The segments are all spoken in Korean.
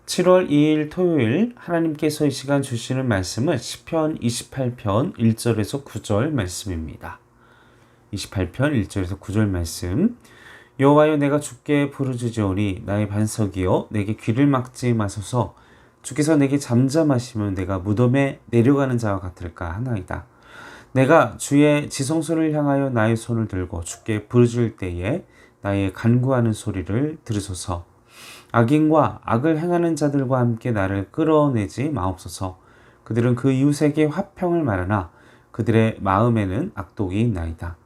7월 2일 토요일 하나님께서 이 시간 주시는 말씀은 시편 28편 1절에서 9절 말씀입니다. 28편 1절에서 9절 말씀. 여호와여, 내가 주께 부르짖으오니 나의 반석이여 내게 귀를 막지 마소서. 주께서 내게 잠잠하시면 내가 무덤에 내려가는 자와 같을까 하나이다. 내가 주의 지성소를 향하여 나의 손을 들고 주께 부르짖을 때에 나의 간구하는 소리를 들으소서. 악인과 악을 행하는 자들과 함께 나를 끌어내지 마옵소서. 그들은 그 이웃에게 화평을 말하나 그들의 마음에는 악독이 있나이다.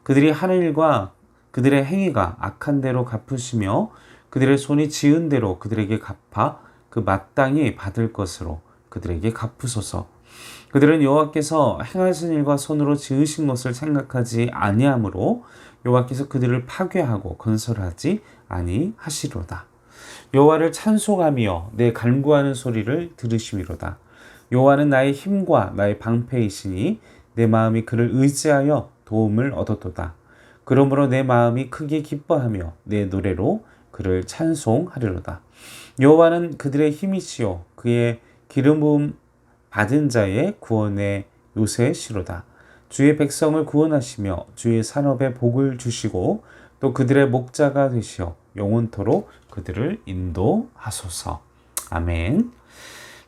그들이 하는 일과 그들의 행위가 악한 대로 갚으시며 그들의 손이 지은 대로 그들에게 갚아 그 마땅히 받을 것으로 그들에게 갚으소서. 그들은 여호와께서 행하신 일과 손으로 지으신 것을 생각하지 아니하므로 여호와께서 그들을 파괴하고 건설하지 아니하시로다. 여호와를 찬송하며 내 간구하는 소리를 들으시미로다. 여호와는 나의 힘과 나의 방패이시니 내 마음이 그를 의지하여 도움을 얻었도다. 그러므로 내 마음이 크게 기뻐하며 내 노래로 그를 찬송하리로다. 여호와는 그들의 힘이시요 그의 기름 부음 받은 자의 구원의 요새시로다. 주의 백성을 구원하시며 주의 산업에 복을 주시고 또 그들의 목자가 되시어 영원토록 그들을 인도하소서. 아멘.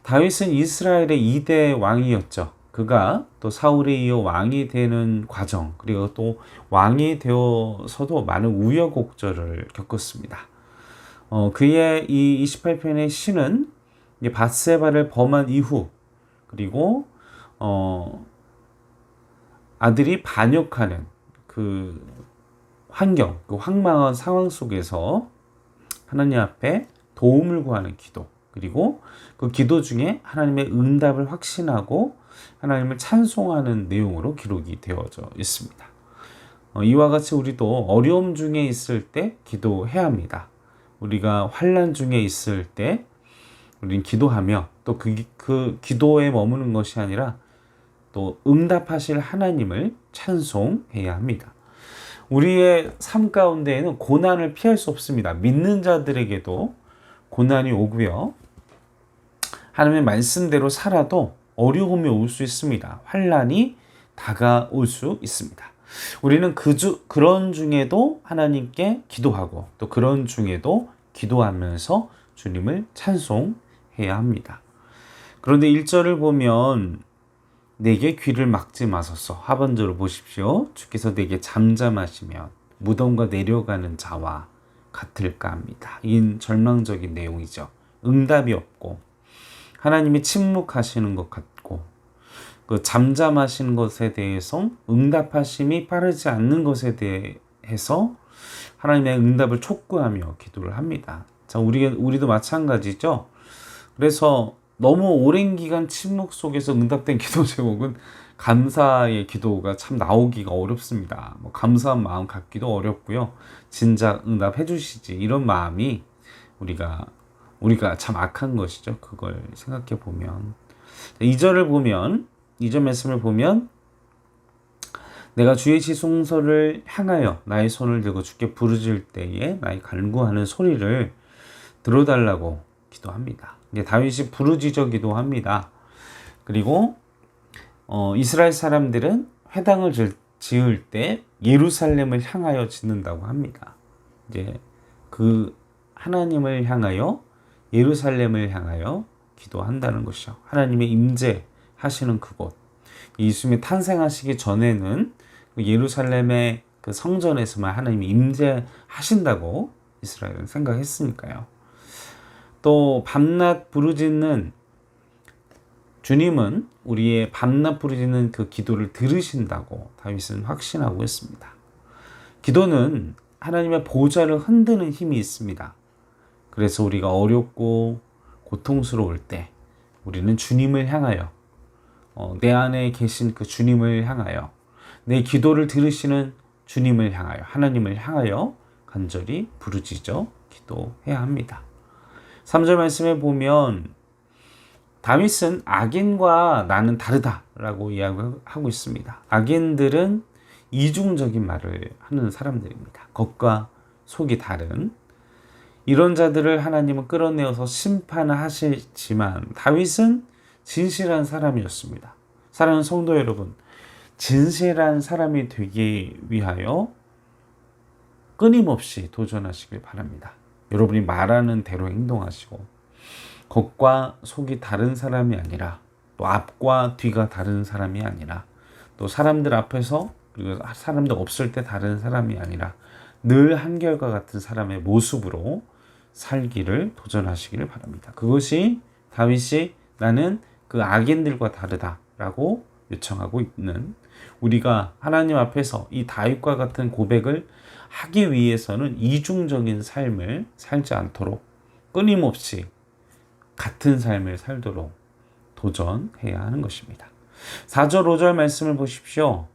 다윗은 이스라엘의 2대 왕이었죠. 그가 또 사울에 이어 왕이 되는 과정, 그리고 또 왕이 되어서도 많은 우여곡절을 겪었습니다. 그의 이 28편의 시는 밧세바를 범한 이후, 그리고 아들이 반역하는 그 환경, 그 황망한 상황 속에서 하나님 앞에 도움을 구하는 기도, 그리고 그 기도 중에 하나님의 응답을 확신하고 하나님을 찬송하는 내용으로 기록이 되어져 있습니다. 이와 같이 우리도 어려움 중에 있을 때 기도해야 합니다. 우리가 환난 중에 있을 때 우리는 기도하며 또 그 기도에 머무는 것이 아니라 또 응답하실 하나님을 찬송해야 합니다. 우리의 삶 가운데에는 고난을 피할 수 없습니다. 믿는 자들에게도 고난이 오고요. 하나님의 말씀대로 살아도 어려움이 올 수 있습니다. 환난이 다가올 수 있습니다. 우리는 그런 중에도 하나님께 기도하고 또 그런 중에도 기도하면서 주님을 찬송해야 합니다. 그런데 1절을 보면 내게 귀를 막지 마소서. 하반절을 보십시오. 주께서 내게 잠잠하시면 무덤과 내려가는 자와 같을까 합니다. 이 절망적인 내용이죠. 응답이 없고 하나님이 침묵하시는 것 같고 그 잠잠하시는 것에 대해서 응답하심이 빠르지 않는 것에 대해서 하나님의 응답을 촉구하며 기도를 합니다. 자, 우리도 마찬가지죠. 그래서 너무 오랜 기간 침묵 속에서 응답된 기도 제목은 감사의 기도가 참 나오기가 어렵습니다. 감사한 마음 갖기도 어렵고요. 진작 응답해 주시지 이런 마음이 우리가 참 악한 것이죠. 그걸 생각해 보면 2절을 보면 2절 말씀을 보면 내가 주의 지성소를 향하여 나의 손을 들고 주께 부르짖을 때에 나의 간구하는 소리를 들어달라고 기도합니다. 다윗이 부르짖어 기도합니다. 그리고 이스라엘 사람들은 회당을 지을 때 예루살렘을 향하여 짓는다고 합니다. 이제 그 하나님을 향하여 예루살렘을 향하여 기도한다는 것이죠. 하나님의 임재하시는 그곳. 예수님이 탄생하시기 전에는 그 예루살렘의 그 성전에서만 하나님이 임재하신다고 이스라엘은 생각했으니까요. 또 밤낮 부르짖는 주님은 우리의 밤낮 부르짖는 그 기도를 들으신다고 다윗은 확신하고 있습니다. 기도는 하나님의 보좌를 흔드는 힘이 있습니다. 그래서 우리가 어렵고 고통스러울 때 우리는 주님을 향하여 내 안에 계신 그 주님을 향하여 내 기도를 들으시는 주님을 향하여 하나님을 향하여 간절히 부르짖어 기도해야 합니다. 3절 말씀에 보면 다윗은 악인과 나는 다르다라고 이야기하고 있습니다. 악인들은 이중적인 말을 하는 사람들입니다. 겉과 속이 다른 이런 자들을 하나님은 끌어내어서 심판하시지만 다윗은 진실한 사람이었습니다. 사랑하는 성도 여러분, 진실한 사람이 되기 위하여 끊임없이 도전하시길 바랍니다. 여러분이 말하는 대로 행동하시고 겉과 속이 다른 사람이 아니라 또 앞과 뒤가 다른 사람이 아니라 또 사람들 앞에서 그리고 사람들 없을 때 다른 사람이 아니라 늘 한결과 같은 사람의 모습으로 살기를 도전하시기를 바랍니다. 그것이 다윗이 나는 그 악인들과 다르다라고 요청하고 있는 우리가 하나님 앞에서 이 다윗과 같은 고백을 하기 위해서는 이중적인 삶을 살지 않도록 끊임없이 같은 삶을 살도록 도전해야 하는 것입니다. 4절 5절 말씀을 보십시오.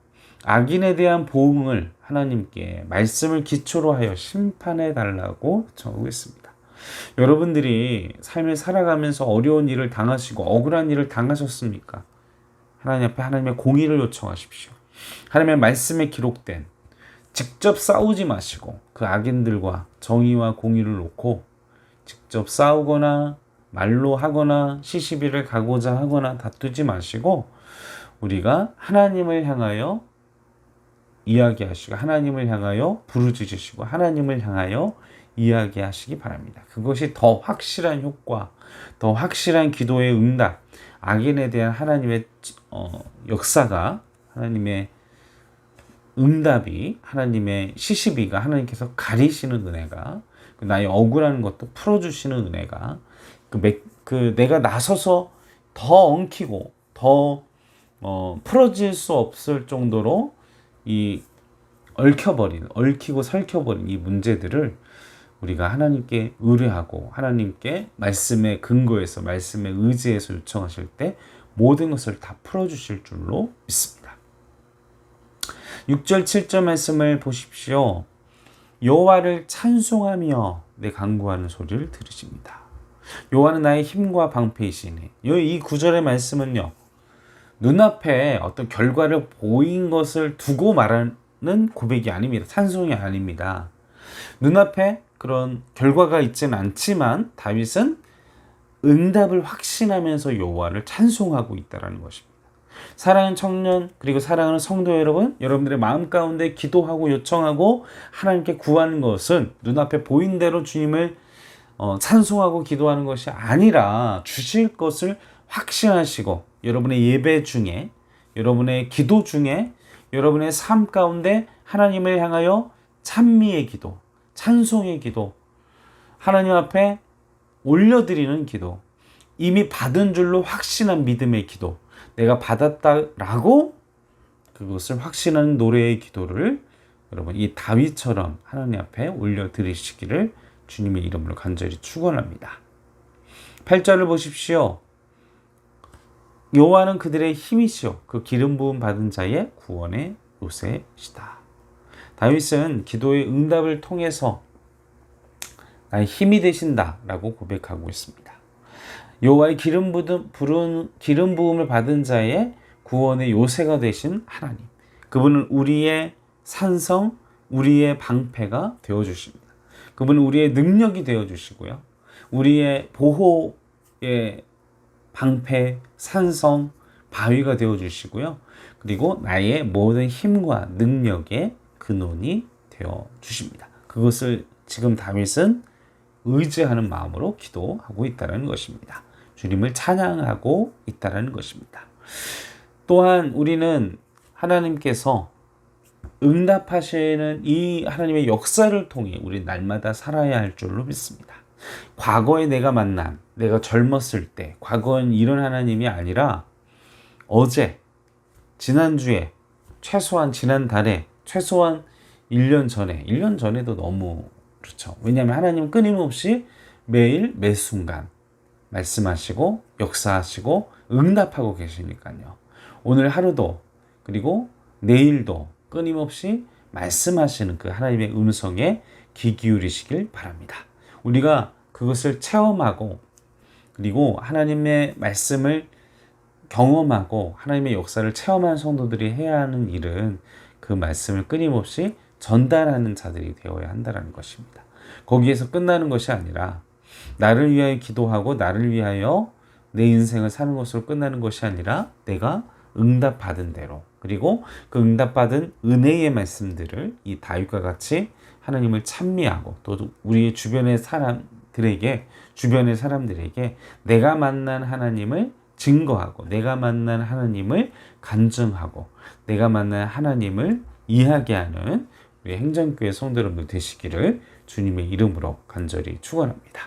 악인에 대한 보응을 하나님께 말씀을 기초로 하여 심판해 달라고 요청하고 있습니다. 여러분들이 삶을 살아가면서 어려운 일을 당하시고 억울한 일을 당하셨습니까? 하나님 앞에 하나님의 공의를 요청하십시오. 하나님의 말씀에 기록된 직접 싸우지 마시고 그 악인들과 정의와 공의를 놓고 직접 싸우거나 말로 하거나 시시비를 가고자 하거나 다투지 마시고 우리가 하나님을 향하여 이야기하시고 하나님을 향하여 부르짖으시고 하나님을 향하여 이야기하시기 바랍니다. 그것이 더 확실한 효과, 더 확실한 기도의 응답, 악인에 대한 하나님의 역사가 하나님의 응답이 하나님의 시시비가 하나님께서 가리시는 은혜가 나의 억울한 것도 풀어주시는 은혜가 내가 나서서 더 엉키고 더 풀어질 수 없을 정도로 이 얽히고 설켜버린 이 문제들을 우리가 하나님께 의뢰하고 하나님께 말씀의 근거에서 말씀의 의지에서 요청하실 때 모든 것을 다 풀어주실 줄로 믿습니다. 6절 7절 말씀을 보십시오. 여호와를 찬송하며 내 간구하는 소리를 들으십니다. 여호와는 나의 힘과 방패이시니 이 9절의 말씀은요. 눈앞에 어떤 결과를 보인 것을 두고 말하는 고백이 아닙니다. 찬송이 아닙니다. 눈앞에 그런 결과가 있지는 않지만 다윗은 응답을 확신하면서 여호와를 찬송하고 있다는 것입니다. 사랑하는 청년 그리고 사랑하는 성도 여러분, 여러분들의 마음 가운데 기도하고 요청하고 하나님께 구하는 것은 눈앞에 보인 대로 주님을 찬송하고 기도하는 것이 아니라 주실 것을 확신하시고 여러분의 예배 중에 여러분의 기도 중에 여러분의 삶 가운데 하나님을 향하여 찬미의 기도, 찬송의 기도, 하나님 앞에 올려드리는 기도, 이미 받은 줄로 확신한 믿음의 기도, 내가 받았다라고 그것을 확신하는 노래의 기도를 여러분 이 다윗처럼 하나님 앞에 올려드리시기를 주님의 이름으로 간절히 축원합니다. 8절을 보십시오. 여호와는 그들의 힘이시오 그 기름 부음 받은 자의 구원의 요새시다. 다윗은 기도의 응답을 통해서 나의 힘이 되신다라고 고백하고 있습니다. 여호와의 기름 부음을 받은 자의 구원의 요새가 되신 하나님, 그분은 우리의 산성, 우리의 방패가 되어주십니다. 그분은 우리의 능력이 되어주시고요. 우리의 보호의 방패, 산성, 바위가 되어주시고요. 그리고 나의 모든 힘과 능력의 근원이 되어주십니다. 그것을 지금 다윗은 의지하는 마음으로 기도하고 있다는 것입니다. 주님을 찬양하고 있다는 것입니다. 또한 우리는 하나님께서 응답하시는 이 하나님의 역사를 통해 우리 날마다 살아야 할 줄로 믿습니다. 과거에 내가 만난, 내가 젊었을 때, 과거엔 이런 하나님이 아니라 어제, 지난주에, 최소한 지난달에, 최소한 1년 전에, 1년 전에도 너무 그렇죠. 왜냐하면 하나님은 끊임없이 매일 매 순간 말씀하시고 역사하시고 응답하고 계시니까요. 오늘 하루도 그리고 내일도 끊임없이 말씀하시는 그 하나님의 음성에 귀 기울이시길 바랍니다. 우리가 그것을 체험하고 그리고 하나님의 말씀을 경험하고 하나님의 역사를 체험한 성도들이 해야 하는 일은 그 말씀을 끊임없이 전달하는 자들이 되어야 한다는 것입니다. 거기에서 끝나는 것이 아니라 나를 위하여 기도하고 나를 위하여 내 인생을 사는 것으로 끝나는 것이 아니라 내가 응답받은 대로, 그리고 그 응답받은 은혜의 말씀들을 이 다윗과 같이 하나님을 찬미하고 또 우리 주변의 사람들에게 내가 만난 하나님을 증거하고 내가 만난 하나님을 간증하고 내가 만난 하나님을 이야기하는 우리 행정교회 성도 여러분들 되시기를 주님의 이름으로 간절히 축원합니다.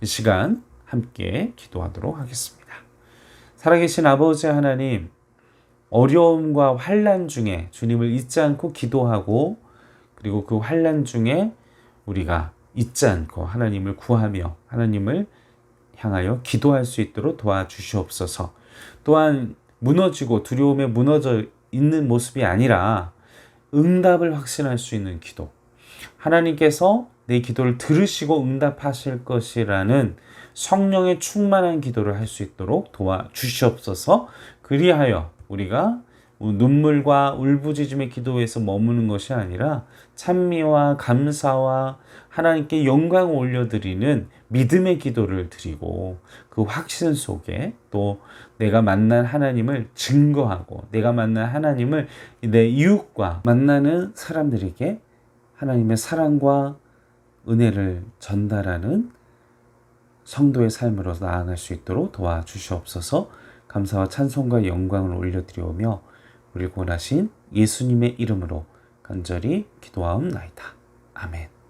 이 시간 함께 기도하도록 하겠습니다. 살아계신 아버지 하나님, 어려움과 환난 중에 주님을 잊지 않고 기도하고 그리고 그 환난 중에 우리가 잊지 않고 하나님을 구하며 하나님을 향하여 기도할 수 있도록 도와주시옵소서. 또한 무너지고 두려움에 무너져 있는 모습이 아니라 응답을 확신할 수 있는 기도, 하나님께서 내 기도를 들으시고 응답하실 것이라는 성령의 충만한 기도를 할 수 있도록 도와주시옵소서. 그리하여 우리가 눈물과 울부짖음의 기도에서 머무는 것이 아니라 찬미와 감사와 하나님께 영광을 올려드리는 믿음의 기도를 드리고 그 확신 속에 또 내가 만난 하나님을 증거하고 내가 만난 하나님을 내 이웃과 만나는 사람들에게 하나님의 사랑과 은혜를 전달하는 성도의 삶으로 나아갈 수 있도록 도와주시옵소서. 감사와 찬송과 영광을 올려드리오며 우리 구원하신 예수님의 이름으로 간절히 기도하옵나이다. 아멘.